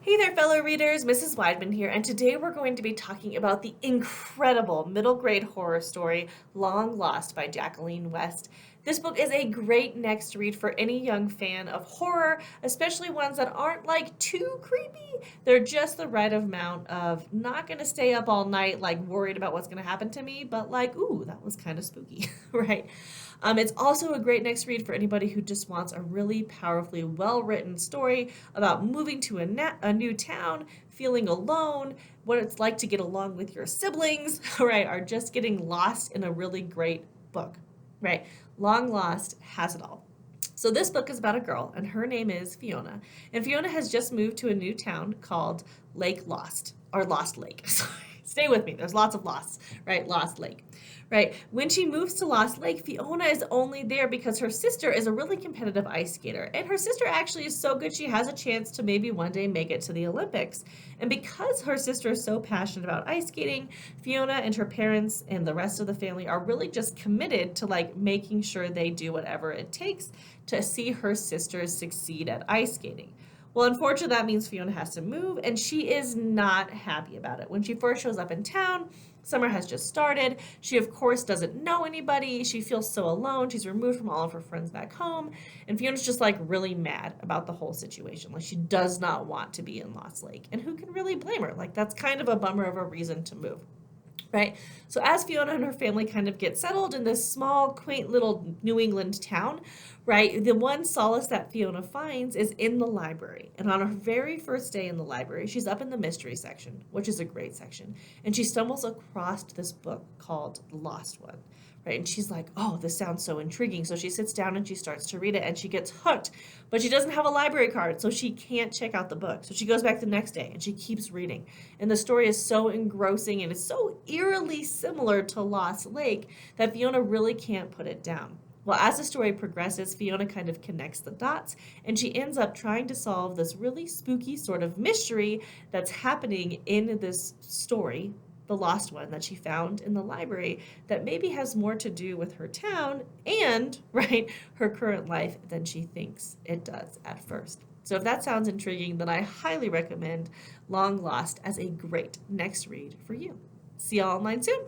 Hey there, fellow readers. Mrs. Weidman here, and today we're going to be talking about the incredible middle grade horror story, Long Lost by Jacqueline West. This book is a great next read for any young fan of horror, especially ones that aren't like too creepy. They're just the right amount of not going to stay up all night, like worried about what's going to happen to me, but like, ooh, that was kind of spooky, right? It's also a great next read for anybody who just wants a really powerfully well written story about moving to a new town, feeling alone, what it's like to get along with your siblings, right? Or just getting lost in a really great book, right? Long Lost has it all. So this book is about a girl, and her name is Fiona. And Fiona has just moved to a new town called Lake Lost, or Lost Lake. Sorry. Stay with me. There's lots of losts, right? Lost Lake, right? When she moves to Lost Lake, Fiona is only there because her sister is a really competitive ice skater. And her sister actually is so good she has a chance to maybe one day make it to the Olympics. And because her sister is so passionate about ice skating, Fiona and her parents and the rest of the family are really just committed to like making sure they do whatever it takes to see her sisters succeed at ice skating. Well, unfortunately, that means Fiona has to move, and she is not happy about it. When she first shows up in town, summer has just started. She, of course, doesn't know anybody. She feels so alone. She's removed from all of her friends back home. And Fiona's just like really mad about the whole situation. Like, she does not want to be in Lost Lake. And who can really blame her? Like, that's kind of a bummer of a reason to move. Right? So as Fiona and her family kind of get settled in this small, quaint little New England town, right, the one solace that Fiona finds is in the library. And on her very first day in the library, she's up in the mystery section, which is a great section, and she stumbles across this book called The Lost One. Right? And she's like, oh, this sounds so intriguing. So she sits down and she starts to read it and she gets hooked, but she doesn't have a library card, so she can't check out the book. So she goes back the next day and she keeps reading. And the story is so engrossing and it's so eerily similar to Lost Lake that Fiona really can't put it down. Well, as the story progresses, Fiona kind of connects the dots and she ends up trying to solve this really spooky sort of mystery that's happening in this story, the lost one that she found in the library, that maybe has more to do with her town and, right, her current life than she thinks it does at first. So if that sounds intriguing, then I highly recommend Long Lost as a great next read for you. See y'all online soon.